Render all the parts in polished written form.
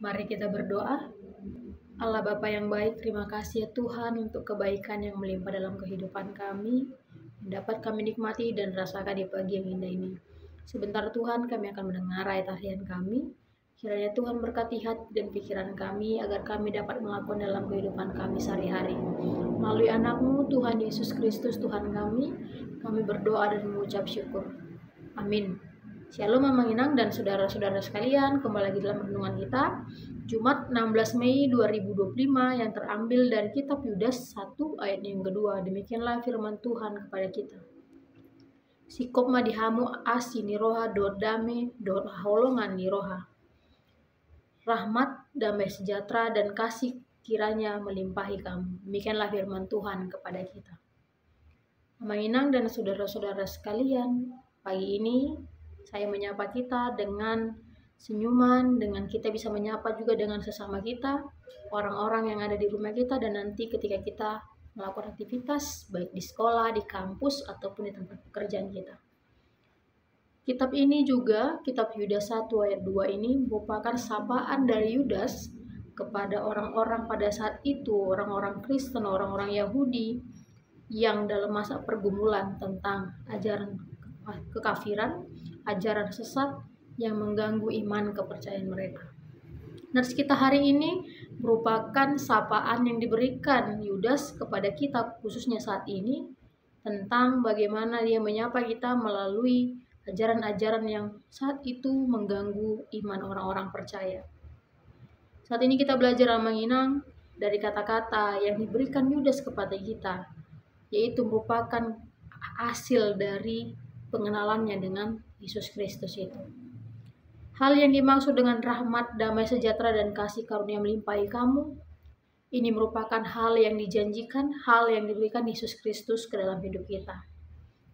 Mari kita berdoa. Allah Bapa yang baik, terima kasih ya Tuhan untuk kebaikan yang melimpah dalam kehidupan kami, yang dapat kami nikmati dan rasakan di pagi yang indah ini. Sebentar Tuhan, kami akan mendengar ayat harian kami. Kiranya Tuhan berkati hati dan pikiran kami agar kami dapat melakukan dalam kehidupan kami sehari-hari. Melalui anak-Mu Tuhan Yesus Kristus Tuhan kami berdoa dan mengucap syukur. Amin. Shalom Mama Inang dan saudara-saudara sekalian, kembali lagi dalam renungan kita Jumat 16 Mei 2025 yang terambil dari kitab Yudas 1 ayat yang kedua. Demikianlah firman Tuhan kepada kita. Sikop madihamu asi niroha dot dame dot holongan niroha. Rahmat, damai sejahtera dan kasih kiranya melimpahi kamu. Demikianlah firman Tuhan kepada kita. Mama Inang dan saudara-saudara sekalian, pagi ini saya menyapa kita dengan senyuman, dengan kita bisa menyapa juga dengan sesama kita, orang-orang yang ada di rumah kita, dan nanti ketika kita melakukan aktivitas, baik di sekolah, di kampus, ataupun di tempat pekerjaan kita. Kitab ini juga, kitab Yudas 1 ayat 2 ini merupakan sapaan dari Yudas kepada orang-orang pada saat itu, orang-orang Kristen, orang-orang Yahudi, yang dalam masa pergumulan tentang ajaran kekafiran, ajaran sesat yang mengganggu iman kepercayaan mereka. Nats kita hari ini merupakan sapaan yang diberikan Yudas kepada kita, khususnya saat ini, tentang bagaimana dia menyapa kita melalui ajaran-ajaran yang saat itu mengganggu iman orang-orang percaya. Saat ini kita belajar menginang dari kata-kata yang diberikan Yudas kepada kita, yaitu merupakan hasil dari pengenalannya dengan Yesus Kristus itu. Hal yang dimaksud dengan rahmat, damai sejahtera, dan kasih karunia melimpahi kamu, ini merupakan hal yang dijanjikan, hal yang diberikan Yesus Kristus ke dalam hidup kita.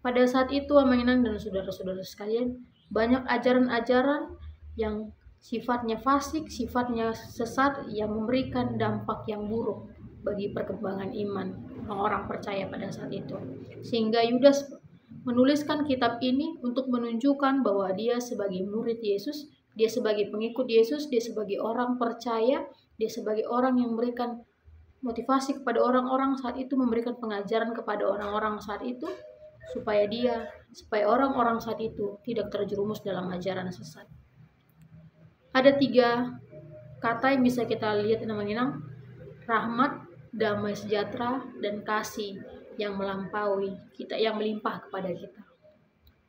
Pada saat itu, Aminang dan saudara-saudara sekalian, banyak ajaran-ajaran yang sifatnya fasik, sifatnya sesat, yang memberikan dampak yang buruk bagi perkembangan iman orang-orang percaya pada saat itu. Sehingga Yudas menuliskan kitab ini untuk menunjukkan bahwa dia sebagai murid Yesus, dia sebagai pengikut Yesus, dia sebagai orang percaya, dia sebagai orang yang memberikan motivasi kepada orang-orang saat itu, memberikan pengajaran kepada orang-orang saat itu, supaya orang-orang saat itu tidak terjerumus dalam ajaran sesat. Ada 3 kata yang bisa kita lihat namanya: rahmat, damai sejahtera, dan kasih yang melampaui kita, yang melimpah kepada kita.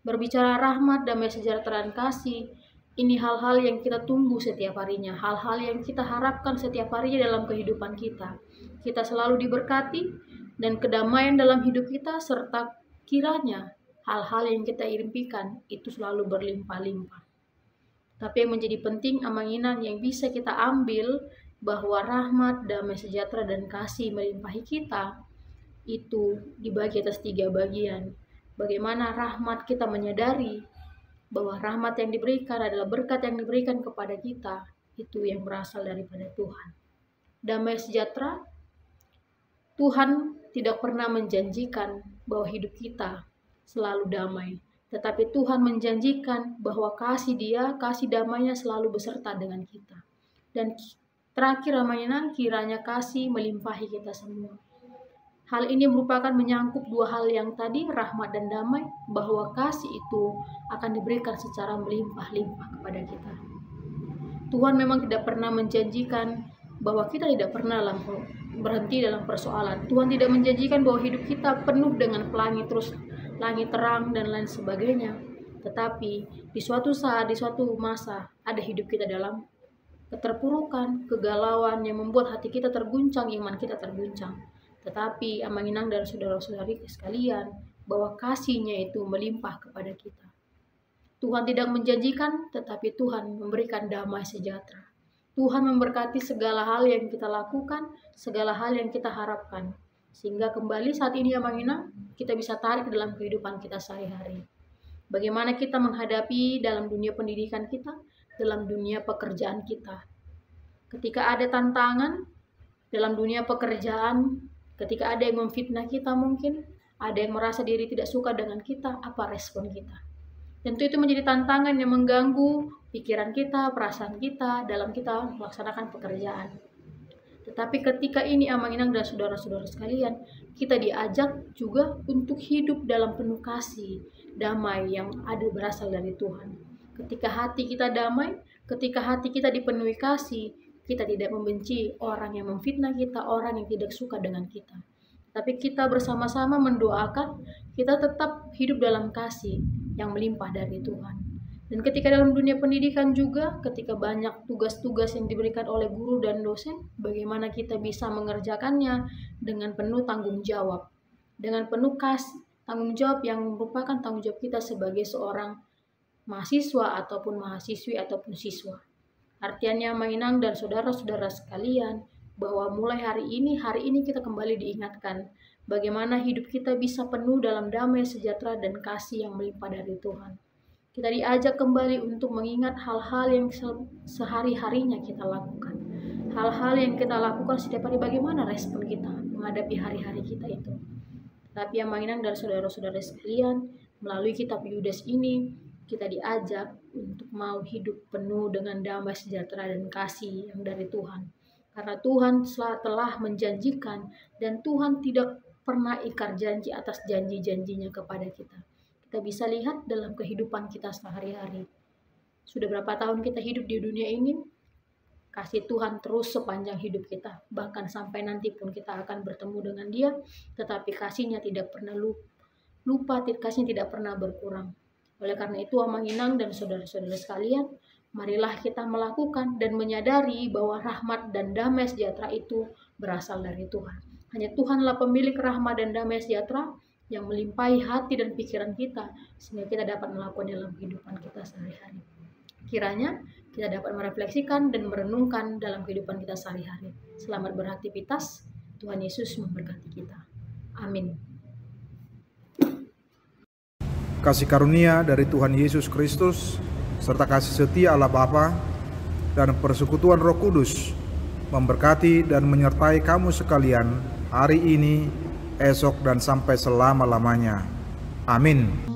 Berbicara rahmat, damai sejahtera, dan kasih, ini hal-hal yang kita tunggu setiap harinya, hal-hal yang kita harapkan setiap harinya dalam kehidupan kita. Kita selalu diberkati dan kedamaian dalam hidup kita, serta kiranya hal-hal yang kita impikan itu selalu berlimpah-limpah. Tapi yang menjadi penting amanginan yang bisa kita ambil, bahwa rahmat, damai sejahtera, dan kasih melimpahi kita itu dibagi atas 3 bagian. Bagaimana rahmat, kita menyadari bahwa rahmat yang diberikan adalah berkat yang diberikan kepada kita, itu yang berasal daripada Tuhan. Damai sejahtera, Tuhan tidak pernah menjanjikan bahwa hidup kita selalu damai, tetapi Tuhan menjanjikan bahwa kasih Dia, kasih damainya selalu beserta dengan kita. Dan terakhir namanya, kiranya kasih melimpahi kita semua. Hal ini merupakan menyangkut 2 hal yang tadi, rahmat dan damai, bahwa kasih itu akan diberikan secara melimpah-limpah kepada kita. Tuhan memang tidak pernah menjanjikan bahwa kita tidak pernah berhenti dalam persoalan. Tuhan tidak menjanjikan bahwa hidup kita penuh dengan pelangi terus, langit terang dan lain sebagainya. Tetapi di suatu saat, di suatu masa, ada hidup kita dalam keterpurukan, kegalauan yang membuat hati kita terguncang, iman kita terguncang. Tetapi amanginang dan saudara-saudari sekalian, bahwa kasih-Nya itu melimpah kepada kita. Tuhan tidak menjanjikan, tetapi Tuhan memberikan damai sejahtera. Tuhan memberkati segala hal yang kita lakukan, segala hal yang kita harapkan. Sehingga kembali saat ini amanginang, kita bisa tarik dalam kehidupan kita sehari-hari. Bagaimana kita menghadapi dalam dunia pendidikan kita, dalam dunia pekerjaan kita. Ketika ada tantangan dalam dunia pekerjaan, ketika ada yang memfitnah kita, mungkin ada yang merasa diri tidak suka dengan kita, apa respon kita? Tentu itu menjadi tantangan yang mengganggu pikiran kita, perasaan kita, dalam kita melaksanakan pekerjaan. Tetapi ketika ini Amang Inang dan saudara-saudara sekalian, kita diajak juga untuk hidup dalam penuh kasih, damai yang ada berasal dari Tuhan. Ketika hati kita damai, ketika hati kita dipenuhi kasih, kita tidak membenci orang yang memfitnah kita, orang yang tidak suka dengan kita. Tapi kita bersama-sama mendoakan kita tetap hidup dalam kasih yang melimpah dari Tuhan. Dan ketika dalam dunia pendidikan juga, ketika banyak tugas-tugas yang diberikan oleh guru dan dosen, bagaimana kita bisa mengerjakannya dengan penuh tanggung jawab. Dengan penuh kasih, tanggung jawab yang merupakan tanggung jawab kita sebagai seorang mahasiswa ataupun mahasiswi ataupun siswa. Artinya Amang Inang dan saudara-saudara sekalian, bahwa mulai hari ini kita kembali diingatkan bagaimana hidup kita bisa penuh dalam damai, sejahtera, dan kasih yang melimpah dari Tuhan. Kita diajak kembali untuk mengingat hal-hal yang sehari-harinya kita lakukan. Hal-hal yang kita lakukan setiap hari, bagaimana respon kita menghadapi hari-hari kita itu. Tapi Amang Inang dan saudara-saudara sekalian, melalui kitab Yudas ini, kita diajak untuk mau hidup penuh dengan damai, sejahtera, dan kasih yang dari Tuhan. Karena Tuhan telah menjanjikan dan Tuhan tidak pernah ingkar janji atas janji-janjinya kepada kita. Kita bisa lihat dalam kehidupan kita sehari-hari. Sudah berapa tahun kita hidup di dunia ini, kasih Tuhan terus sepanjang hidup kita. Bahkan sampai nanti pun kita akan bertemu dengan Dia, tetapi kasihnya tidak pernah lupa, kasihnya tidak pernah berkurang. Oleh karena itu Amang Inang dan saudara-saudara sekalian, marilah kita melakukan dan menyadari bahwa rahmat dan damai sejahtera itu berasal dari Tuhan. Hanya Tuhanlah pemilik rahmat dan damai sejahtera yang melimpahi hati dan pikiran kita, sehingga kita dapat melakukan dalam kehidupan kita sehari-hari. Kiranya kita dapat merefleksikan dan merenungkan dalam kehidupan kita sehari-hari. Selamat beraktivitas, Tuhan Yesus memberkati kita. Amin. Kasih karunia dari Tuhan Yesus Kristus, serta kasih setia Allah Bapa, dan persekutuan Roh Kudus, memberkati dan menyertai kamu sekalian hari ini, esok, dan sampai selama-lamanya. Amin.